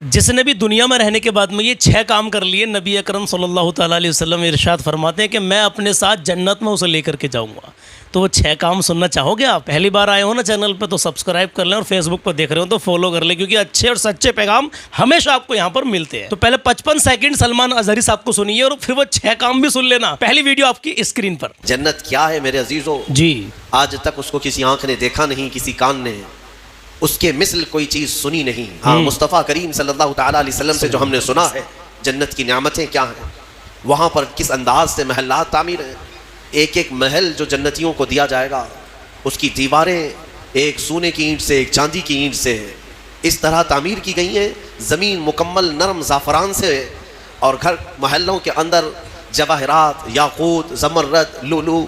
जिसने भी दुनिया में रहने के बाद में ये 6 काम कर लिए, नबी अकरम सल्लल्लाहु ताला अलैहि वसल्लम इरशाद फरमाते हैं कि मैं अपने साथ जन्नत में उसे लेकर के जाऊंगा। तो वो 6 काम सुनना चाहोगे आप? पहली बार आए हो ना चैनल पे तो सब्सक्राइब कर लें, और फेसबुक पर देख रहे हो तो फॉलो कर लें, क्योंकि अच्छे और सच्चे पैगाम हमेशा आपको यहाँ पर मिलते हैं। तो पहले 55 सेकंड सलमान अजहरी साहब को सुनिए और फिर वो 6 काम भी सुन लेना। पहली वीडियो आपकी स्क्रीन पर। जन्नत क्या है मेरे अजीजों? जी, आज तक उसको किसी आंख ने देखा नहीं, किसी कान ने उसके मिसल कोई चीज सुनी नहीं। हाँ, मुस्तफ़ा करीम सल्लल्लाहु ताला अलैहि वसल्लम से जो हमने सुना है जन्नत की नियामतें क्या हैं, वहाँ पर किस अंदाज से महल्लात तामीर हैं। एक एक महल जो जन्नतियों को दिया जाएगा, उसकी दीवारें एक सोने की ईंट से, एक चांदी की ईंट से इस तरह तामीर की गई हैं। ज़मीन मुकम्मल नरम ज़ाफ़रान से, और घर महलों के अंदर जवाहरात, याकूत, ज़मरद, लुलू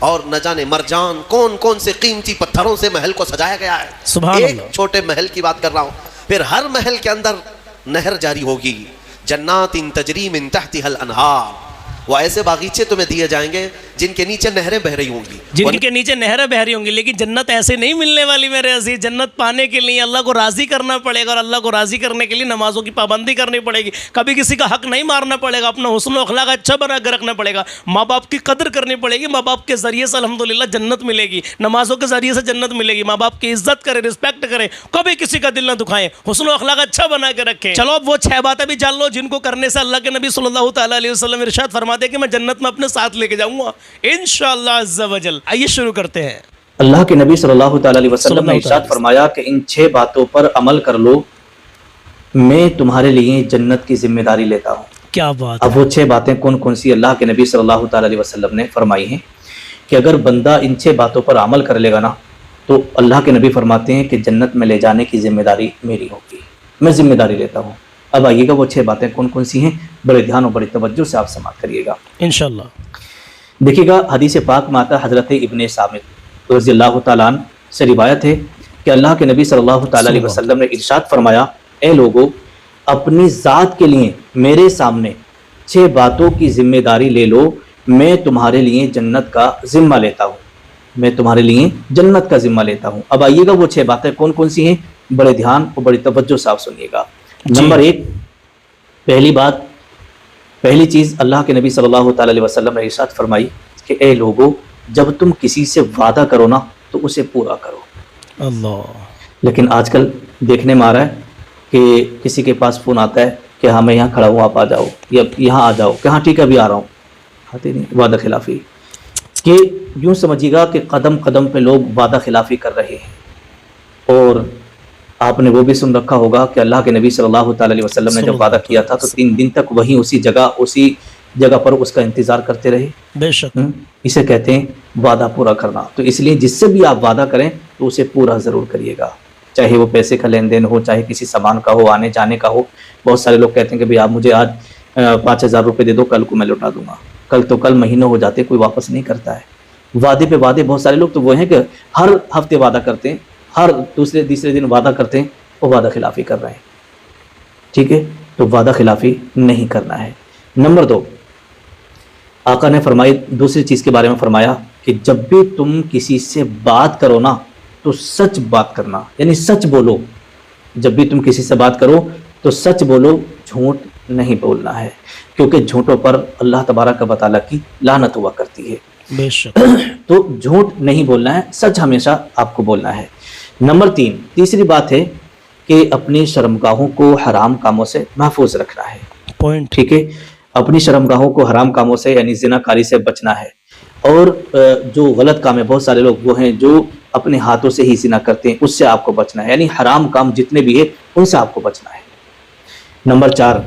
और न जाने मरजान, कौन कौन से कीमती पत्थरों से महल को सजाया गया है। सुभान एक अल्लाह। छोटे महल की बात कर रहा हूँ। फिर हर महल के अंदर नहर जारी होगी। जन्नातिन तजरी मिन तहतिहल अनहार, वो ऐसे बागीचे तुम्हें दिए जाएंगे जिनके नीचे नहरें बह रही होंगी, जिनके नीचे नहरें बह रही होंगी। लेकिन जन्नत ऐसे नहीं मिलने वाली मेरे अजीज। जन्नत पाने के लिए अल्लाह को राज़ी करना पड़ेगा, और अल्लाह को राज़ी करने के लिए नमाजों की पाबंदी करनी पड़ेगी। कभी किसी का हक नहीं मारना पड़ेगा, अपना हुस्न अखलाक अच्छा बना कर रखना पड़ेगा, माँ बाप की कदर करनी पड़ेगी। माँ बाप के ज़रिए से अल्हम्दुलिल्लाह जन्नत मिलेगी, नमाजों के ज़रिए से जन्नत मिलेगी। माँ बाप की इज्जत करें, रिस्पेक्ट करें, कभी किसी का दिल ना दुखाएं, हुस्न अखलाक अच्छा बना के रखें। चलो अब वो 6 बातें भी जान लो जिनको करने से अल्लाह के नबी सल्लल्लाहु ताला अलैहि वसल्लम इरशाद फरमाते हैं कि मैं जन्नत में अपने साथ लेके जाऊंगा इंशाअल्लाह अज़्ज़ा वजल। आइए शुरू करते हैं। अल्लाह के नबी सल्लल्लाहु ताला अलैहि वसल्लम ने इरशाद फरमाया कि इन 6 बातों पर अमल कर लो, मैं तुम्हारे लिए जन्नत की जिम्मेदारी लेता हूँ। क्या बात अब वो 6 बातें कौन कौन सी अल्लाह के नबी सल्लल्लाहु ताला अलैहि वसल्लम ने फरमाई हैं कि अगर बंदा इन 6 बातों पर अमल कर लेगा ना, तो अल्लाह के नबी फरमाते हैं कि जन्नत में ले जाने की जिम्मेदारी मेरी होगी, मैं जिम्मेदारी लेता हूँ। अब आइएगा वो 6 बातें कौन कौन सी हैं, बड़े ध्यान और बड़ी तवज्जो से आप समाअत करिएगा इंशाअल्लाह। देखिएगा, हदीस पाक माता हज़रत इब्ने सामित रज़ियल्लाहु ताला अन्हु से रिवायत है कि अल्लाह के नबी सल्लल्लाहु ताला अलैहि वसल्लम ने इरशाद फरमाया, ए लोगों, अपनी ज़ात के लिए मेरे सामने 6 बातों की जिम्मेदारी ले लो, मैं तुम्हारे लिए जन्नत का जिम्मा लेता हूँ, मैं तुम्हारे लिए जन्नत का जिम्मा लेता हूँ। अब आइएगा वो 6 बातें कौन कौन सी हैं, बड़े ध्यान और बड़ी तवज्जो से आप सुनिएगा। नंबर 1, पहली बात, पहली चीज़ अल्लाह के नबी सल्लल्लाहु ताला अलैहि वसल्लम ने इरशाद फरमाई कि ए लोगों, जब तुम किसी से वादा करो ना तो उसे पूरा करो। अल्लाह। लेकिन आजकल देखने में आ रहा है कि किसी के पास फ़ोन आता है कि हाँ मैं यहाँ खड़ा हूँ, आप आ जाओ, या यहाँ आ जाओ, कि हाँ ठीक है अभी आ रहा हूँ, आते नहीं। वादा खिलाफ़ी कि यूँ समझिएगा कि कदम कदम पे लोग वादा खिलाफ़ी कर रहे हैं। और आपने वो भी सुन रखा होगा कि अल्लाह के नबी सल्लल्लाहु ताला अलैहि वसल्लम ने जब वादा किया था तो 3 दिन तक वहीं उसी जगह पर उसका इंतज़ार करते रहे। बेशक इसे कहते हैं वादा पूरा करना। तो इसलिए जिससे भी आप वादा करें तो उसे पूरा ज़रूर करिएगा, चाहे वो पैसे का लेन देन हो, चाहे किसी सामान का हो, आने जाने का हो। बहुत सारे लोग कहते हैं कि भाई आप मुझे आज 5,000 रुपये दे दो, कल को मैं लौटा दूंगा। कल तो कल, महीनों हो जाते, कोई वापस नहीं करता है। वादे पे वादे, बहुत सारे लोग तो वो हैं कि हर हफ्ते वादा करते हैं, हर दूसरे तीसरे दिन वादा करते हैं, वो वादा खिलाफ़ी कर रहे हैं। ठीक है, तो वादा खिलाफ़ी नहीं करना है। नंबर 2, आका ने फरमाई, दूसरी चीज़ के बारे में फरमाया कि जब भी तुम किसी से बात करो ना तो सच बात करना, यानी सच बोलो। जब भी तुम किसी से बात करो तो सच बोलो, झूठ नहीं बोलना है, क्योंकि झूठों पर अल्लाह तबारक व तआला की लानत हुआ करती है। बेशक तो झूठ नहीं बोलना है, सच हमेशा आपको बोलना है। नंबर 3, तीसरी बात है कि अपनी शर्मगाहों को हराम कामों से महफूज रखना है। पॉइंट। ठीक है, अपनी शर्मगाहों को हराम कामों से यानी ज़िनाकारी से बचना है। और जो गलत काम है, बहुत सारे लोग वो हैं जो अपने हाथों से ही ज़िना करते हैं, उससे आपको बचना है, यानी हराम काम जितने भी है उनसे आपको बचना है। नंबर 4,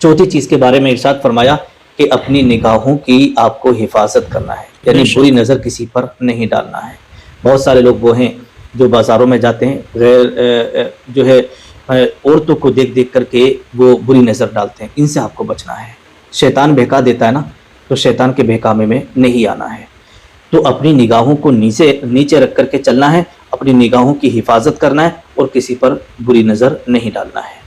चौथी चीज़ के बारे में इरशाद फरमाया कि अपनी निगाहों की आपको हिफाजत करना है, यानी बुरी नज़र किसी पर नहीं डालना है। बहुत सारे लोग वो हैं जो बाज़ारों में जाते हैं, गैर जो है औरतों को देख देख करके वो बुरी नज़र डालते हैं, इनसे आपको बचना है। शैतान बहका देता है ना, तो शैतान के बहकावे में नहीं आना है। तो अपनी निगाहों को नीचे रख करके चलना है, अपनी निगाहों की हिफाजत करना है और किसी पर बुरी नज़र नहीं डालना है।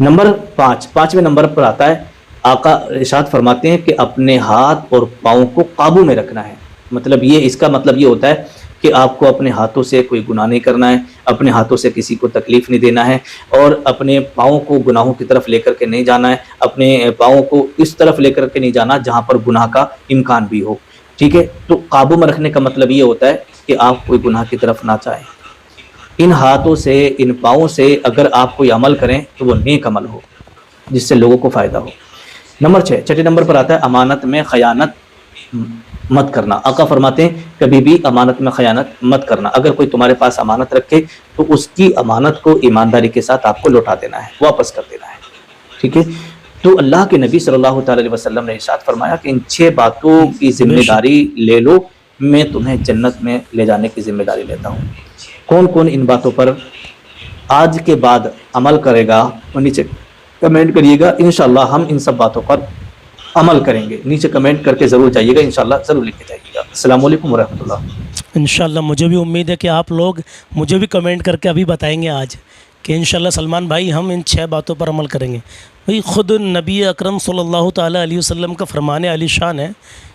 नंबर 5, 5वें नंबर पर आता है, आका इरशाद फरमाते हैं कि अपने हाथ और पाँव को काबू में रखना है। मतलब ये, इसका मतलब ये होता है कि आपको अपने हाथों से कोई गुनाह नहीं करना है, अपने हाथों से किसी को तकलीफ़ नहीं देना है और अपने पाँव को गुनाहों की तरफ लेकर के नहीं जाना है, अपने पाँव को इस तरफ लेकर के नहीं जाना जहाँ पर गुनाह का इम्कान भी हो। ठीक है, तो काबू में रखने का मतलब ये होता है कि आप कोई गुनाह की तरफ ना जाएं। इन हाथों से, इन पाँवों से अगर आप कोई अमल करें तो वो नेक अमल हो जिससे लोगों को फ़ायदा हो। नंबर 6, छठे नंबर पर आता है अमानत में ख़यानत मत करना। आका फरमाते हैं कभी भी अमानत में ख़यानत मत करना। अगर कोई तुम्हारे पास अमानत रखे तो उसकी अमानत को ईमानदारी के साथ आपको लौटा देना है, वापस कर देना है। ठीक है, तो अल्लाह के नबी सल्लल्लाहु अलैहि वसल्लम ने इरशाद फरमाया कि इन 6 बातों की जिम्मेदारी ले लो, मैं तुम्हें जन्नत में ले जाने की जिम्मेदारी लेता हूँ। कौन कौन इन बातों पर आज के बाद अमल करेगा वो नीचे कमेंट करिएगा। इंशाल्लाह हम इन सब बातों पर अमल करेंगे। नीचे कमेंट करके ज़रूर जाइएगा, इंशाल्लाह ज़रूर लिख के जाइएगा। अस्सलाम वालेकुम व रहमतुल्लाह। इंशाल्लाह मुझे भी उम्मीद है कि आप लोग मुझे भी कमेंट करके अभी बताएंगे आज कि इंशाल्लाह सलमान भाई हम इन 6 बातों पर अमल करेंगे। भाई ख़ुद नबी अकरम सल्लल्लाहु ताला अलैहि वसल्लम का फरमान अली शान है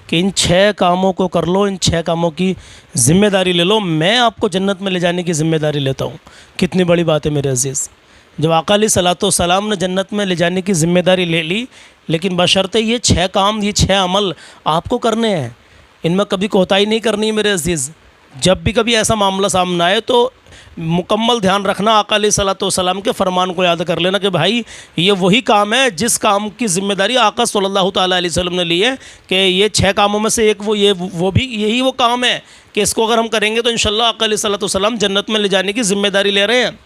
कि इन 6 कामों को कर लो, इन 6 कामों की ज़िम्मेदारी ले लो, मैं आपको जन्नत में ले जाने की ज़िम्मेदारी लेता हूँ। कितनी बड़ी बात है मेरे अज़ीज़। जब आका अलैहिस्सलातु सलाम ने जन्नत में ले जाने की ज़िम्मेदारी ले ली, लेकिन बशर्ते ये 6 काम, ये 6 अमल आपको करने हैं, इनमें कभी कोताही नहीं करनी है मेरे अज़ीज़। जब भी कभी ऐसा मामला सामने आए तो मुकम्मल ध्यान रखना, आका अलैहिस्सलातु सलाम के फरमान को याद कर लेना कि भाई ये वही काम है जिस काम की ज़िम्मेदारी आका सल्लल्लाहु ताला अलैहि वसल्लम ने ली है कि ये 6 कामों में से एक वो भी यही वो काम है कि इसको अगर हम करेंगे तो इंशाल्लाह आका अलैहिस्सलातु सलाम जन्नत में ले जाने की ज़िम्मेदारी ले रहे हैं।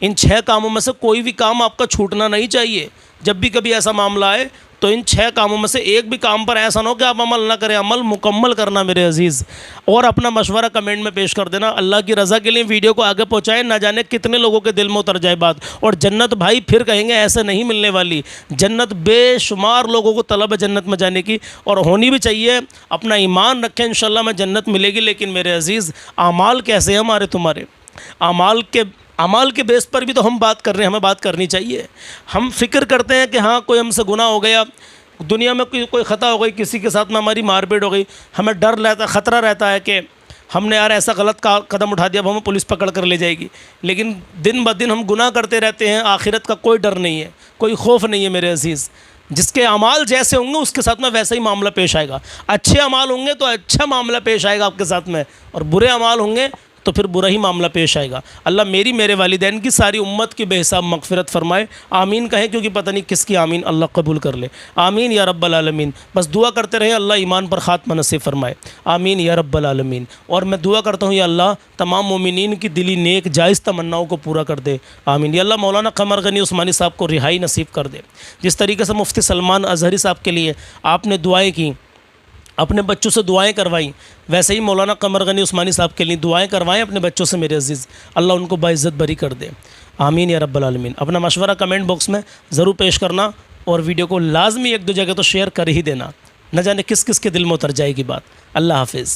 इन 6 कामों में से कोई भी काम आपका छूटना नहीं चाहिए। जब भी कभी ऐसा मामला आए तो इन 6 कामों में से एक भी काम पर ऐसा ना हो कि आप अमल ना करें, अमल मुकम्मल करना मेरे अज़ीज़। और अपना मशवरा कमेंट में पेश कर देना। अल्लाह की रज़ा के लिए वीडियो को आगे पहुँचाएं, ना जाने कितने लोगों के दिल में उतर जाए बात। और जन्नत भाई फिर कहेंगे ऐसे नहीं मिलने वाली, जन्नत बेशुमार लोगों को तलब है जन्नत में जाने की और होनी भी चाहिए। अपना ईमान रखें, इंशाल्लाह में जन्नत मिलेगी। लेकिन मेरे अज़ीज़ आमाल कैसे हैं हमारे तुम्हारे? अमाल के बेस पर भी तो हम बात कर रहे हैं, हमें बात करनी चाहिए। हम फिक्र करते हैं कि हाँ कोई हमसे गुनाह हो गया, दुनिया में कोई ख़ता हो गई, किसी के साथ में हमारी मारपीट हो गई, हमें डर रहता, ख़तरा रहता है कि हमने यार ऐसा गलत कदम उठा दिया, अब हमें पुलिस पकड़ कर ले जाएगी। लेकिन दिन ब दिन हम गुनाह करते रहते हैं, आखिरत का कोई डर नहीं है, कोई खौफ नहीं है मेरे अज़ीज़। जिसके अमाल जैसे होंगे उसके साथ में वैसा ही मामला पेश आएगा। अच्छे अमाल होंगे तो अच्छा मामला पेश आएगा आपके साथ में, और बुरे अमाल होंगे तो फिर बुरा ही मामला पेश आएगा। अल्लाह मेरे वालिदैन की सारी उम्मत की बेहिसाब मग़फ़िरत फ़रमाए। आमीन कहें, क्योंकि पता नहीं किसकी आमीन अल्लाह कबूल कर ले। आमीन या रब्बल आलमीन। बस दुआ करते रहें अल्लाह ईमान पर ख़ात्मा नसीब फ़रमाए। आमीन या रब्बल आलमीन। और मैं दुआ करता हूँ या अल्लाह तमाम मोमिनीन की दिली नेक जायज़ तमन्नाओं को पूरा कर दे। आमीन। या अल्लाह मौलाना क़मर गनी उस्मानी साहब को रिहाई नसीब कर दे। जिस तरीके से मुफ्ती सलमान अज़हरी साहब के लिए आपने दुआएँ की, अपने बच्चों से दुआएं करवाई, वैसे ही मौलाना क़मर गनी उस्मानी साहब के लिए दुआएं करवाएं अपने बच्चों से मेरे अज़ीज़। अल्लाह उनको बाइज़्ज़त बरी कर दे। आमीन या रब्बल आलमीन। अपना मशवरा कमेंट बॉक्स में ज़रूर पेश करना और वीडियो को लाजमी 1-2 जगह तो शेयर कर ही देना, न जाने किस किस के दिल में उतर जाएगी बात। अल्लाह हाफ़िज़।